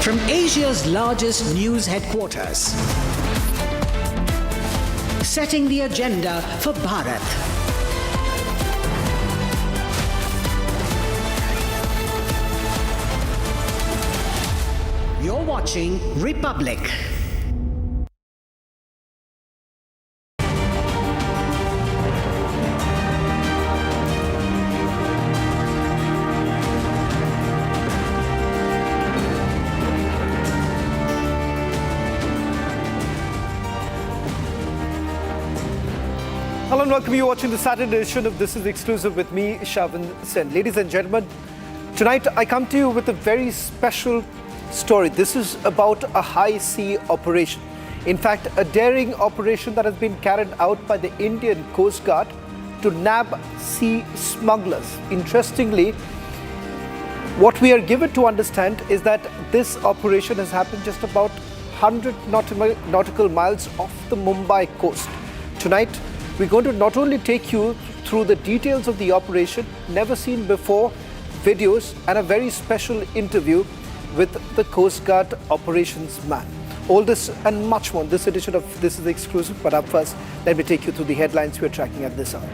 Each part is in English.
From Asia's largest news headquarters, setting the agenda for Bharat. You're watching Republic. Hello and welcome. You're watching the Saturday edition of This is Exclusive with me, Shavan Sen. Ladies and gentlemen, tonight I come to you with a very special story. This is about a high sea operation. In fact, a daring operation that has been carried out by the Indian Coast Guard to nab sea smugglers. Interestingly, what we are given to understand is that this operation has happened just about 100 nautical miles off the Mumbai coast. Tonight, we're going to not only take you through the details of the operation, never seen before videos, and a very special interview with the Coast Guard operations man. All this and much more in this edition of This is Exclusive. But up first, let me take you through the headlines we're tracking at this hour.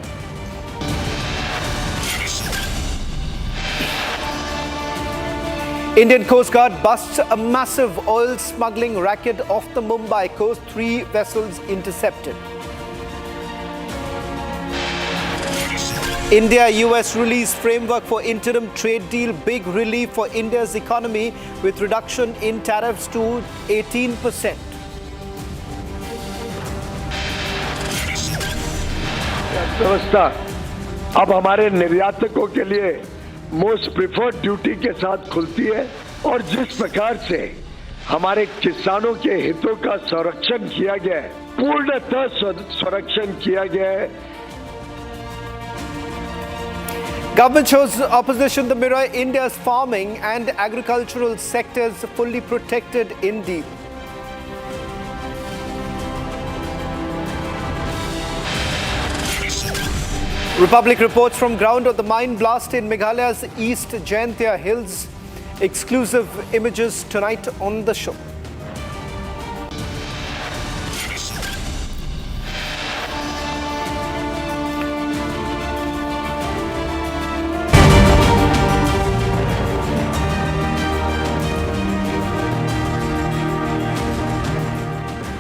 Indian Coast Guard busts a massive oil smuggling racket off the Mumbai coast. 3 vessels intercepted. India-US release framework for interim trade deal. Big relief for India's economy with reduction in tariffs to 18%. व्यवस्था अब हमारे निर्यातकों के लिए most preferred duty के साथ खुलती है और जिस प्रकार से हमारे किसानों के हितों का संरक्षण किया गया है, पूर्णतः संरक्षण किया गया है. Government shows opposition the mirror. India's farming and agricultural sectors fully protected in deal. Republic reports from ground of the mine blast in Meghalaya's East Jaintia Hills. Exclusive images tonight on the show.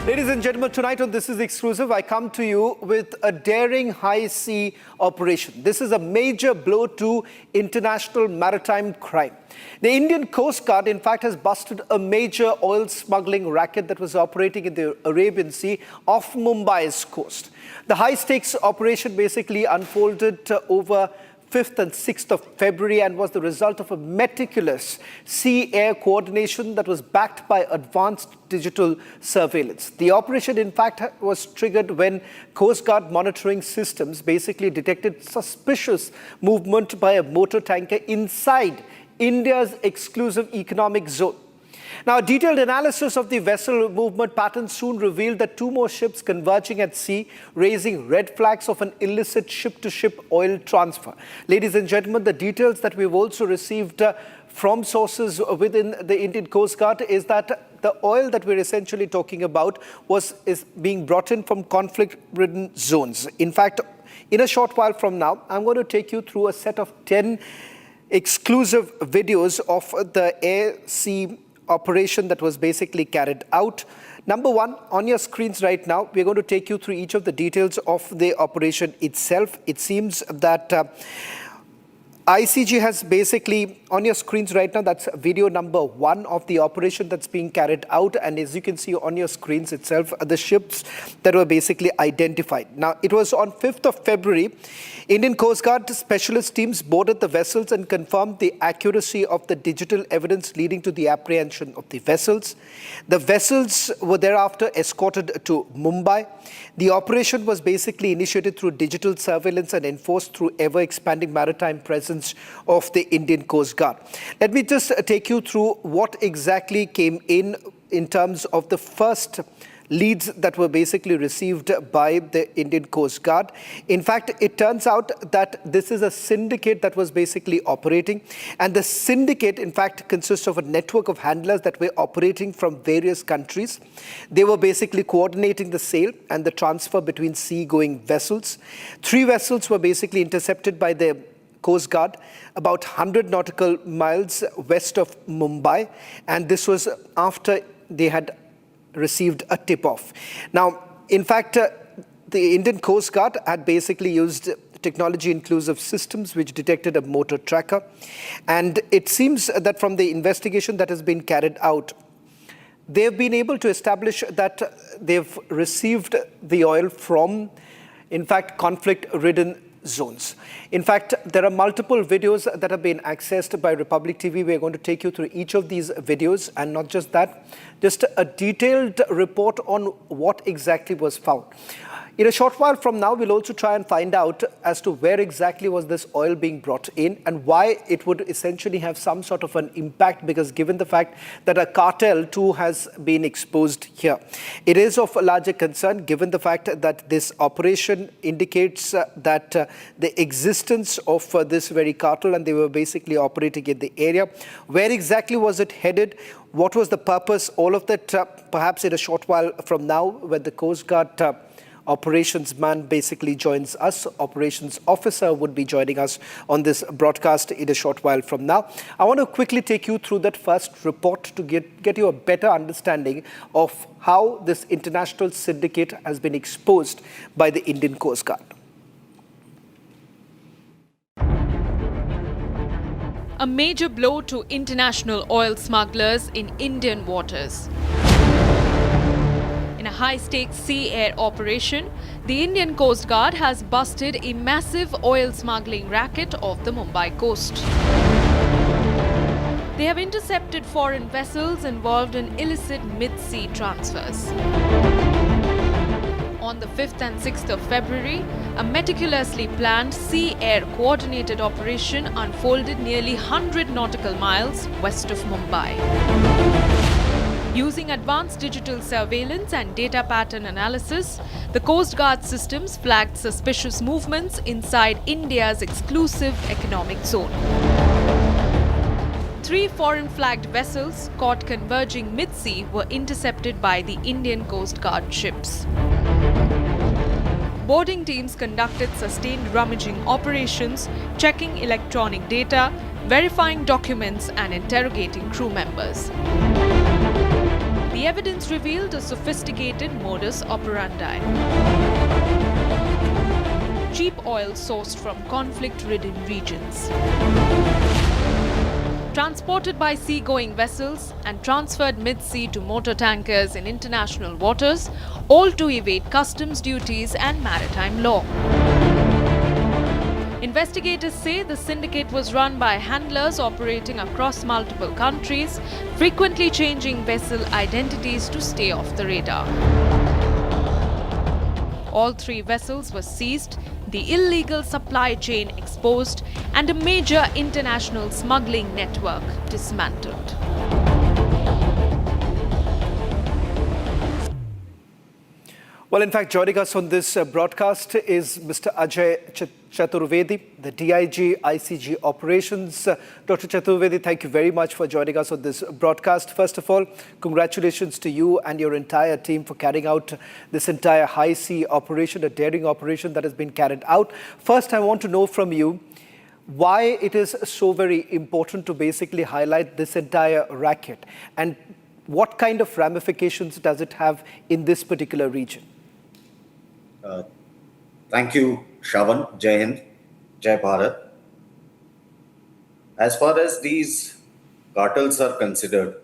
Ladies and gentlemen, tonight on This is Exclusive, I come to you with a daring high sea operation. This is a major blow to international maritime crime. The Indian Coast Guard, in fact, has busted a major oil smuggling racket that was operating in the Arabian Sea off Mumbai's coast. The high-stakes operation basically unfolded over 5th and 6th of February and was the result of a meticulous sea-air coordination that was backed by advanced digital surveillance. The operation, in fact, was triggered when Coast Guard monitoring systems basically detected suspicious movement by a motor tanker inside India's exclusive economic zone. Now, a detailed analysis of the vessel movement pattern soon revealed that 2 more ships converging at sea, raising red flags of an illicit ship-to-ship oil transfer. Ladies and gentlemen, the details that we've also received from sources within the Indian Coast Guard is that the oil that we're essentially talking about is being brought in from conflict-ridden zones. In fact, in a short while from now, I'm going to take you through a set of 10 exclusive videos of the air-sea operation that was basically carried out. Number 1, on your screens right now, we're going to take you through each of the details of the operation itself. It seems that ICG has basically, on your screens right now, that's video number 1 of the operation that's being carried out. And as you can see on your screens itself, the ships that were basically identified. Now, it was on 5th of February, Indian Coast Guard specialist teams boarded the vessels and confirmed the accuracy of the digital evidence leading to the apprehension of the vessels. The vessels were thereafter escorted to Mumbai. The operation was basically initiated through digital surveillance and enforced through ever-expanding maritime presence of the Indian Coast Guard. Let me just take you through what exactly came in terms of the first leads that were basically received by the Indian Coast Guard. In fact, it turns out that this is a syndicate that was basically operating, and the syndicate in fact consists of a network of handlers that were operating from various countries. They were basically coordinating the sale and the transfer between sea-going vessels. 3 vessels were basically intercepted by the Coast Guard about 100 nautical miles west of Mumbai, and this was after they had received a tip-off. Now, in fact, the Indian Coast Guard had basically used technology-inclusive systems which detected a motor tracker, and it seems that from the investigation that has been carried out, they've been able to establish that they've received the oil from, in fact, conflict-ridden zones. In fact, there are multiple videos that have been accessed by Republic TV. We are going to take you through each of these videos, and not just that, just a detailed report on what exactly was found. In a short while from now, we'll also try and find out as to where exactly was this oil being brought in and why it would essentially have some sort of an impact, because given the fact that a cartel too has been exposed here. It is of a larger concern given the fact that this operation indicates that the existence of this very cartel, and they were basically operating in the area. Where exactly was it headed? What was the purpose? All of that perhaps in a short while from now, when the Coast Guard operations man basically joins us. Operations officer would be joining us on this broadcast in a short while from now. I want to quickly take you through that first report to get you a better understanding of how this international syndicate has been exposed by the Indian Coast Guard. A major blow to international oil smugglers in Indian waters. In a high-stakes sea-air operation, the Indian Coast Guard has busted a massive oil smuggling racket off the Mumbai coast. They have intercepted foreign vessels involved in illicit mid-sea transfers. On the 5th and 6th of February, a meticulously planned sea-air coordinated operation unfolded nearly 100 nautical miles west of Mumbai. Using advanced digital surveillance and data pattern analysis, the Coast Guard systems flagged suspicious movements inside India's exclusive economic zone. 3 foreign-flagged vessels caught converging mid-sea were intercepted by the Indian Coast Guard ships. Boarding teams conducted sustained rummaging operations, checking electronic data, verifying documents, and interrogating crew members. The evidence revealed a sophisticated modus operandi. Cheap oil sourced from conflict-ridden regions. Transported by sea-going vessels and transferred mid-sea to motor tankers in international waters, all to evade customs duties and maritime law. Investigators say the syndicate was run by handlers operating across multiple countries, frequently changing vessel identities to stay off the radar. All 3 vessels were seized, the illegal supply chain exposed, and a major international smuggling network dismantled. Well, in fact, joining us on this broadcast is Mr. Ajay Chaturvedi, the DIG ICG Operations. Dr. Chaturvedi, thank you very much for joining us on this broadcast. First of all, congratulations to you and your entire team for carrying out this entire high sea operation, a daring operation that has been carried out. First, I want to know from you why it is so very important to basically highlight this entire racket, and what kind of ramifications does it have in this particular region? Thank you, Shravan. Jai Hind, Jai Bharat. As far as these cartels are considered,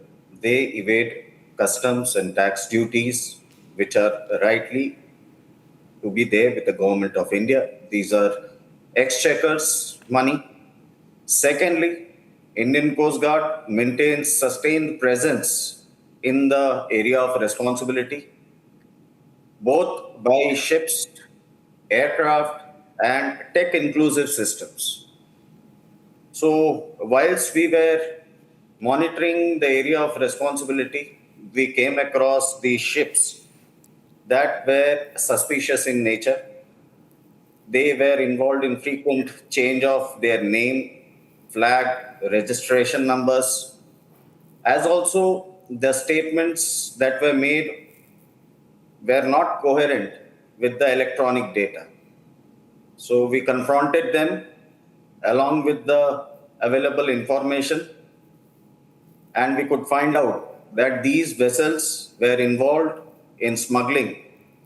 they evade customs and tax duties, which are rightly to be there with the government of India. These are exchequers money. Secondly, Indian Coast Guard maintains sustained presence in the area of responsibility, both by ships, aircraft, and tech-inclusive systems. So, whilst we were monitoring the area of responsibility, we came across these ships that were suspicious in nature. They were involved in frequent change of their name, flag, registration numbers, as also the statements that were made were not coherent with the electronic data. So we confronted them along with the available information, and we could find out that these vessels were involved in smuggling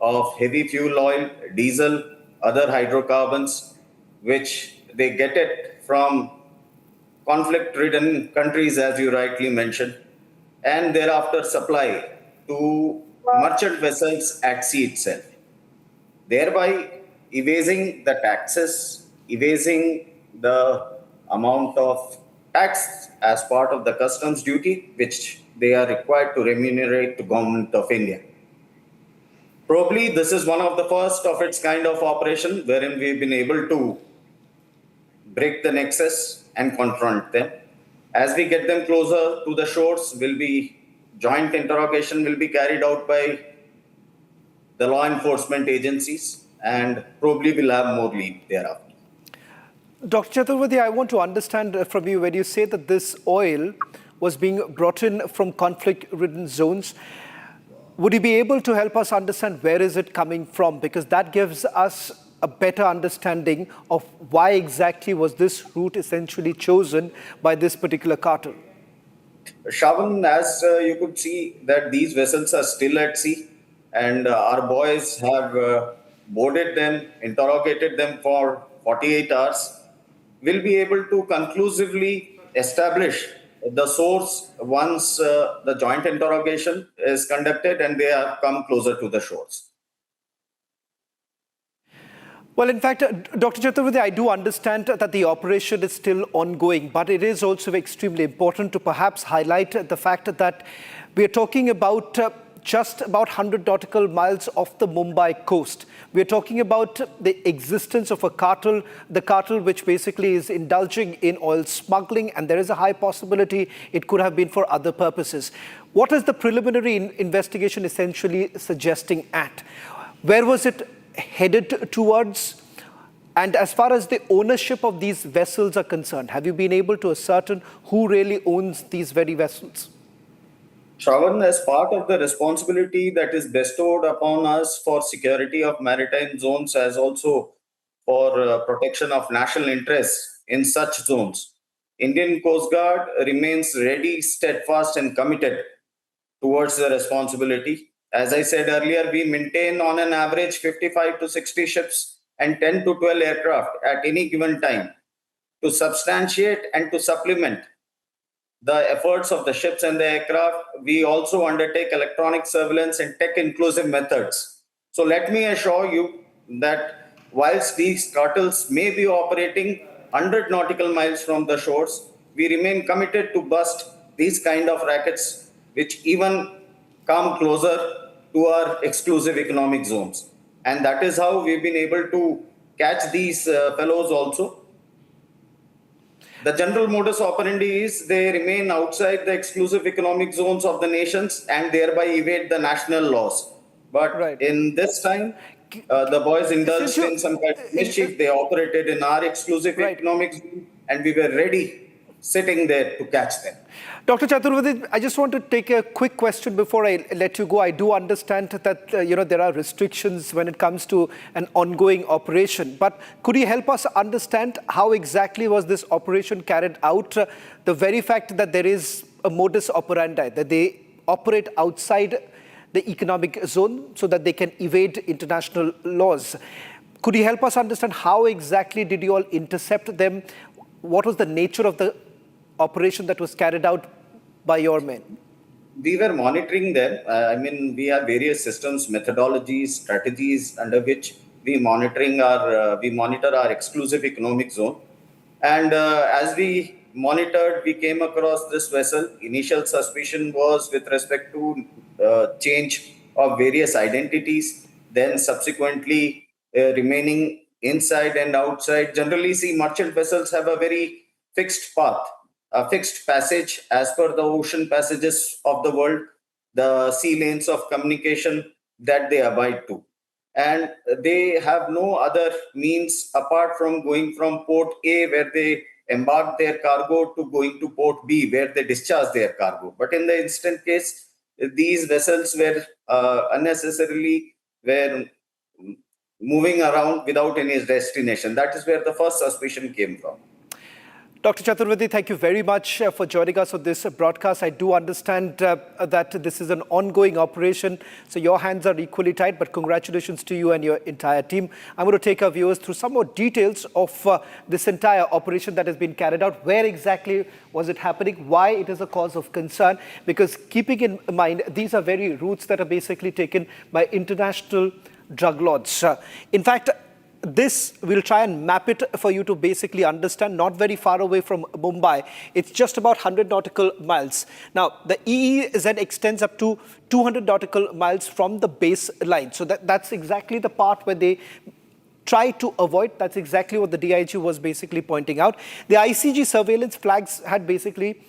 of heavy fuel oil, diesel, other hydrocarbons, which they get it from conflict-ridden countries, as you rightly mentioned, and thereafter supply to merchant vessels at sea itself, thereby evading the taxes, evading the amount of tax as part of the customs duty, which they are required to remunerate to Government of India. Probably this is one of the first of its kind of operation wherein we've been able to break the nexus and confront them. As we get them closer to the shores, joint interrogation will be carried out by the law enforcement agencies, and probably will have more lead thereafter. Dr. Chaturvedi, I want to understand from you, when you say that this oil was being brought in from conflict-ridden zones, would you be able to help us understand where is it coming from? Because that gives us a better understanding of why exactly was this route essentially chosen by this particular cartel. Shravan, as you could see that these vessels are still at sea, and our boys have boarded them, interrogated them for 48 hours. We'll be able to conclusively establish the source once the joint interrogation is conducted and they have come closer to the shores. Well, in fact, Dr. Chaturvedi, I do understand that the operation is still ongoing, but it is also extremely important to perhaps highlight the fact that we are talking about just about 100 nautical miles off the Mumbai coast. We are talking about the existence of a cartel, the cartel which basically is indulging in oil smuggling, and there is a high possibility it could have been for other purposes. What is the preliminary investigation essentially suggesting at? Where was it headed towards? And as far as the ownership of these vessels are concerned, have you been able to ascertain who really owns these very vessels? Shravan, as part of the responsibility that is bestowed upon us for security of maritime zones, as also for protection of national interests in such zones, Indian Coast Guard remains ready, steadfast and committed towards the responsibility. As I said earlier, we maintain on an average 55 to 60 ships and 10 to 12 aircraft at any given time to substantiate and to supplement the efforts of the ships and the aircraft. We also undertake electronic surveillance and tech-inclusive methods. So let me assure you that whilst these cartels may be operating 100 nautical miles from the shores, we remain committed to bust these kind of rackets which even come closer to our exclusive economic zones. And that is how we've been able to catch these fellows also. The general modus operandi is they remain outside the exclusive economic zones of the nations and thereby evade the national laws. But in this time, the boys indulged in some kind of mischief. They operated in our exclusive economic zone, and we were ready, sitting there to catch them. Dr. Chaturvedi, I just want to take a quick question before I let you go. I do understand that there are restrictions when it comes to an ongoing operation, but could you help us understand how exactly was this operation carried out? The very fact that there is a modus operandi, that they operate outside the economic zone so that they can evade international laws. Could you help us understand how exactly did you all intercept them? What was the nature of the operation that was carried out by your men? We were monitoring them. We have various systems, methodologies, strategies under which we monitor our exclusive economic zone. And as we monitored, we came across this vessel. Initial suspicion was with respect to change of various identities, then subsequently remaining inside and outside. Generally, see, merchant vessels have a very fixed path, a fixed passage as per the ocean passages of the world, the sea lanes of communication that they abide to. And they have no other means apart from going from port A, where they embark their cargo, to going to port B, where they discharge their cargo. But in the instant case, these vessels were unnecessarily were moving around without any destination. That is where the first suspicion came from. Dr. Chaturvedi, thank you very much for joining us on this broadcast. I do understand that this is an ongoing operation, so your hands are equally tied, but congratulations to you and your entire team. I'm going to take our viewers through some more details of this entire operation that has been carried out. Where exactly was it happening? Why it is a cause of concern? Because keeping in mind, these are very routes that are basically taken by international drug lords. In fact, this, we'll try and map it for you to basically understand, not very far away from Mumbai. It's just about 100 nautical miles. Now, the EEZ extends up to 200 nautical miles from the baseline. So that's exactly the part where they try to avoid. That's exactly what the DIG was basically pointing out. The ICG surveillance flags had basically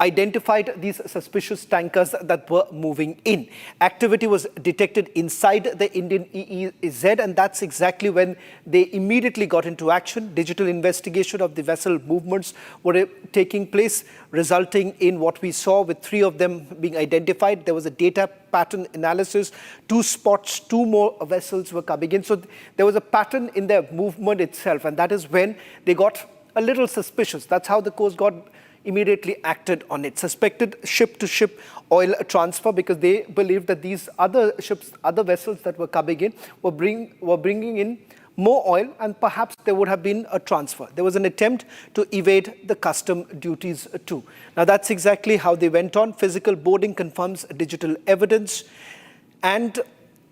identified these suspicious tankers that were moving in. Activity was detected inside the Indian EEZ, and that's exactly when they immediately got into action. Digital investigation of the vessel movements were taking place, resulting in what we saw with 3 of them being identified. There was a data pattern analysis, 2 spots, 2 more vessels were coming in. So there was a pattern in their movement itself, and that is when they got a little suspicious. That's how the Coast Guard immediately acted on it. Suspected ship-to-ship oil transfer, because they believed that these other ships, other vessels that were coming in were bringing in more oil, and perhaps there would have been a transfer. There was an attempt to evade the custom duties too. Now that's exactly how they went on. Physical boarding confirms digital evidence. And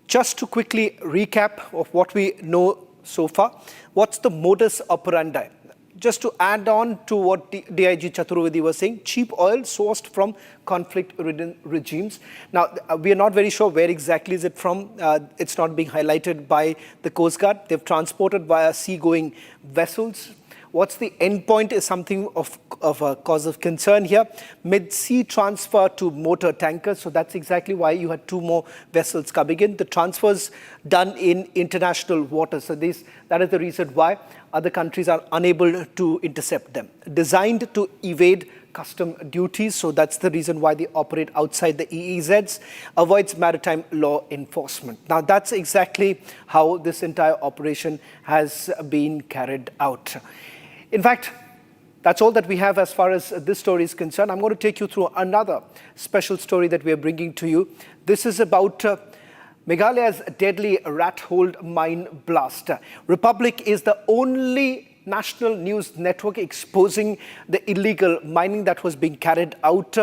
just to quickly recap of what we know so far, what's the modus operandi? Just to add on to what DIG Chaturvedi was saying, cheap oil sourced from conflict-ridden regimes. Now, we are not very sure where exactly is it from. It's not being highlighted by the Coast Guard. They've transported via sea-going vessels. What's the end point is something of a cause of concern here. Mid-sea transfer to motor tankers. So that's exactly why you had 2 more vessels coming in. The transfers done in international waters. So that is the reason why other countries are unable to intercept them. Designed to evade custom duties. So that's the reason why they operate outside the EEZs. Avoids maritime law enforcement. Now that's exactly how this entire operation has been carried out. In fact, that's all that we have as far as this story is concerned. I'm going to take you through another special story that we are bringing to you. This is about Meghalaya's deadly rat-hole mine blast. Republic is the only national news network exposing the illegal mining that was being carried out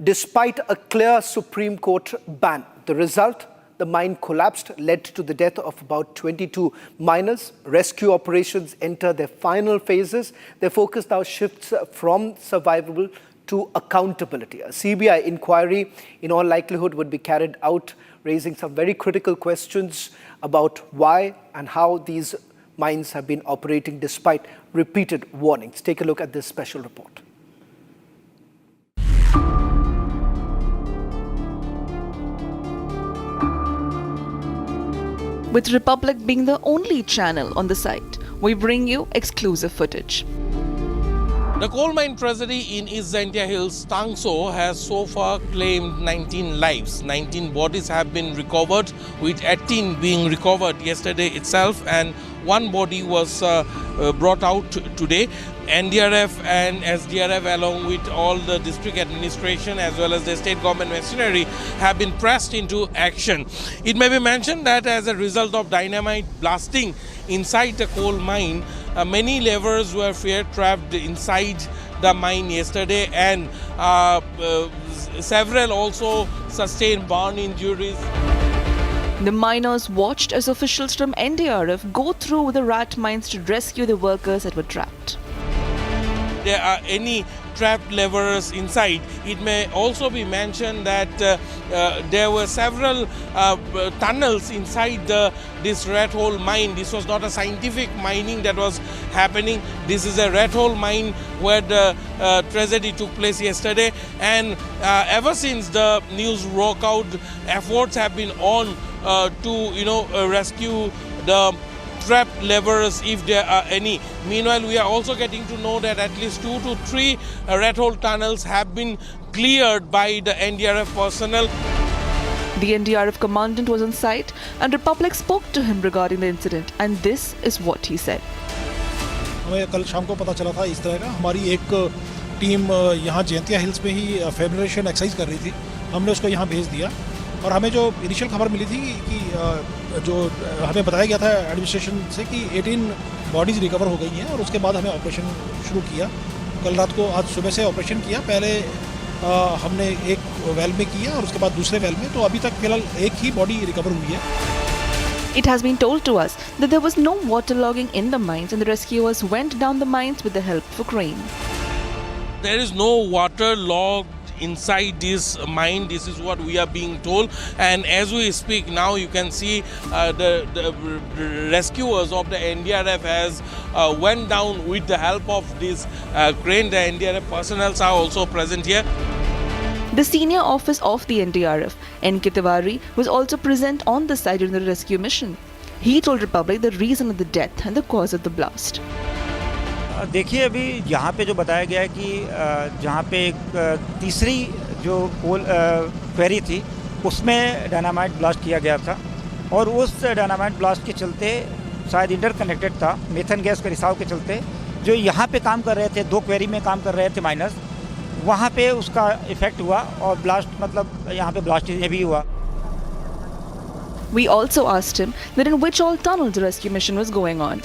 despite a clear Supreme Court ban. The result? The mine collapsed, led to the death of about 22 miners. Rescue operations enter their final phases. Their focus now shifts from survival to accountability. A CBI inquiry, in all likelihood, would be carried out, raising some very critical questions about why and how these mines have been operating despite repeated warnings. Take a look at this special report. With Republic being the only channel on the site, we bring you exclusive footage. The coal mine tragedy in East Zaintia Hills, Tangso, has so far claimed 19 lives. 19 bodies have been recovered, with 18 being recovered yesterday itself, and 1 body was brought out today. NDRF and SDRF, along with all the district administration as well as the state government machinery, have been pressed into action. It may be mentioned that as a result of dynamite blasting inside the coal mine, many laborers were fear-trapped inside the mine yesterday, and several also sustained burn injuries. The miners watched as officials from NDRF go through the rat mines to rescue the workers that were trapped. There are any trapped laborers inside. It may also be mentioned that there were several tunnels inside this rat hole mine. This was not a scientific mining that was happening. This is a rat hole mine where the tragedy took place yesterday, and ever since the news broke out, efforts have been on to rescue the trapped laborers if there are any. Meanwhile, we are also getting to know that at least 2 to 3 rat hole tunnels have been cleared by the NDRF personnel. The NDRF commandant was on site and Republic spoke to him regarding the incident, and this is what he said. हमें कल शाम को पता चला था इस तरह का, हमारी एक टीम यहाँ जयंतिया हिल्स में ही फेब्रिकेशन एक्सरसाइज कर रही थी, हमने उसको यहाँ भेज दिया और हमें जो इनिशियल खबर मिली थी कि जो हमें बताया गया था एडमिनिस्ट्रेशन से कि 18 बॉडीज़ रिकवर हो गई हैं और उसके बाद हमें ऑपरेशन शुरू किया। कल रात को आज सुबह से ऑपरेशन किया, पहले हमने एक वेल में किया और उसके बाद दूसरे वेल में, तो अभी तक फिलहाल एक ही बॉडी रिकवर हुई है। It has been told to us that there was no waterlogging in the mines and the rescuers went down the mines with the help of a crane. There is no water logged inside this mine. This is what we are being told, and as we speak now, you can see the rescuers of the NDRF has went down with the help of this crane. The NDRF personnel are also present here. The senior officer of the NDRF, N.K. Tiwari, was also present on the site during the rescue mission. He told Republic the reason of the death and the cause of the blast. देखिए, अभी यहाँ पे जो बताया गया है कि जहाँ पे एक तीसरी जो कोल क्वेरी थी उसमें डायनामाइट ब्लास्ट किया गया था और उस डायनामाइट ब्लास्ट के चलते शायद इंटरकनेक्टेड था मेथन गैस के रिसाव के चलते जो यहाँ पे काम कर रहे थे, 2 क्वेरी में काम कर रहे थे माइनर्स, वहाँ पे उसका इफेक्ट हुआ और ब्लास्ट मतलब यहाँ पे ब्लास्ट भी हुआ। We also asked him that in which all tunnels the rescue mission was going on.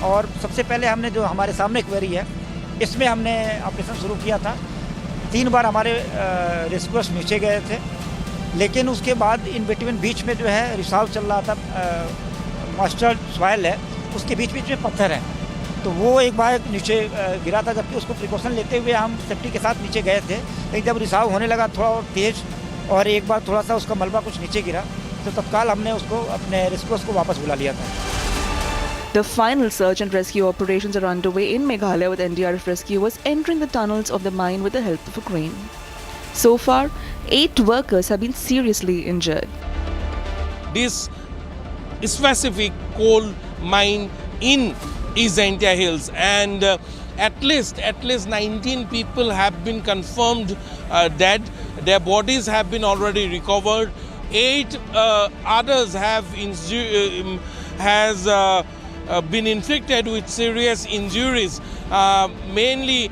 और सबसे पहले हमने जो हमारे सामने क्वेरी है इसमें हमने ऑपरेशन शुरू किया था। 3 बार हमारे रेस्क्यूअर्स नीचे गए थे, लेकिन उसके बाद इन बिटवीन बीच में जो है रिसाव चल रहा था, मॉइस्चर सॉइल है, उसके बीच बीच में पत्थर है, तो वो एक बार नीचे गिरा था, जबकि उसको प्रिकॉशन लेते हुए हम सेफ्टी के साथ नीचे गए थे। लेकिन जब रिसाव होने लगा थोड़ा और तेज़ और एक बार थोड़ा सा उसका मलबा कुछ नीचे गिरा, तो तत्काल हमने उसको अपने रेस्क्यूअर्स को वापस बुला लिया था। The final search and rescue operations are underway in Meghalaya with NDRF rescuers entering the tunnels of the mine with the help of a crane. So far, 8 workers have been seriously injured. This specific coal mine in East India Hills, and at least 19 people have been confirmed dead. Their bodies have been already recovered. 8 others have been inflicted with serious injuries. Mainly,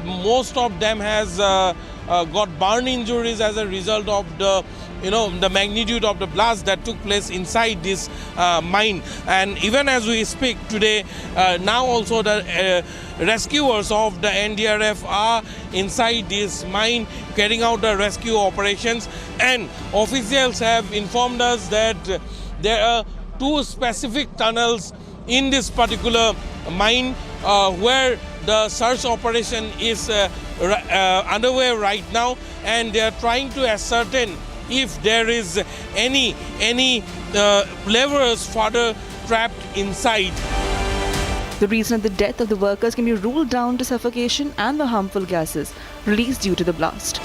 most of them has got burn injuries as a result of the magnitude of the blast that took place inside this mine. And even as we speak today, now also the rescuers of the NDRF are inside this mine carrying out the rescue operations. And officials have informed us that there are 2 specific tunnels in this particular mine where the search operation is underway right now, and they are trying to ascertain if there is any laborers further trapped inside. The reason of the death of the workers can be ruled down to suffocation and the harmful gases released due to the blast.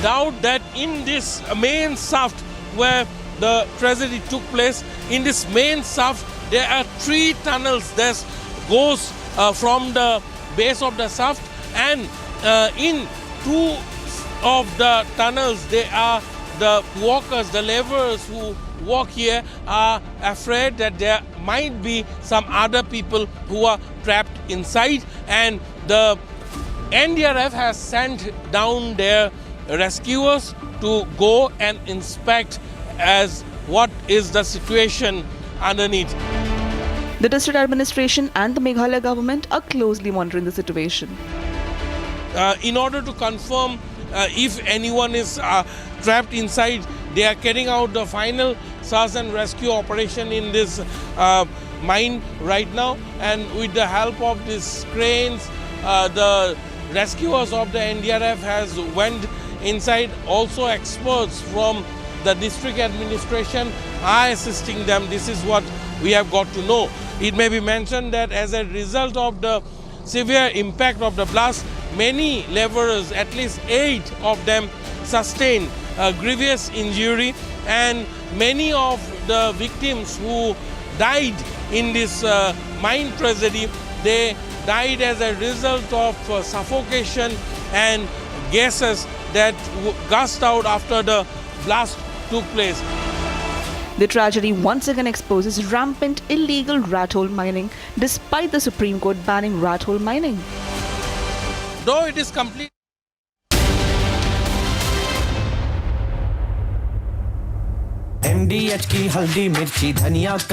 Doubt that in this main shaft where the tragedy took place, in this main shaft there are 3 tunnels that goes from the base of the shaft, and in 2 of the tunnels they are the workers, the laborers who work here are afraid that there might be some other people who are trapped inside, and the NDRF has sent down their rescuers to go and inspect as what is the situation underneath. The district administration and the Meghalaya government are closely monitoring the situation. In order to confirm if anyone is trapped inside, they are carrying out the final search and rescue operation in this mine right now, and with the help of these cranes the rescuers of the NDRF has went inside. Also experts from the district administration are assisting them. This is what we have got to know. It may be mentioned that as a result of the severe impact of the blast, many laborers, at least 8 of them, sustained a grievous injury, and many of the victims who died in this mine tragedy, they died as a result of suffocation and gases that gushed out after the blast took place. The tragedy once again exposes rampant illegal rat hole mining, despite the Supreme Court banning rat hole mining. Though it is complete. MDH की हल्दी मिर्ची धनिया का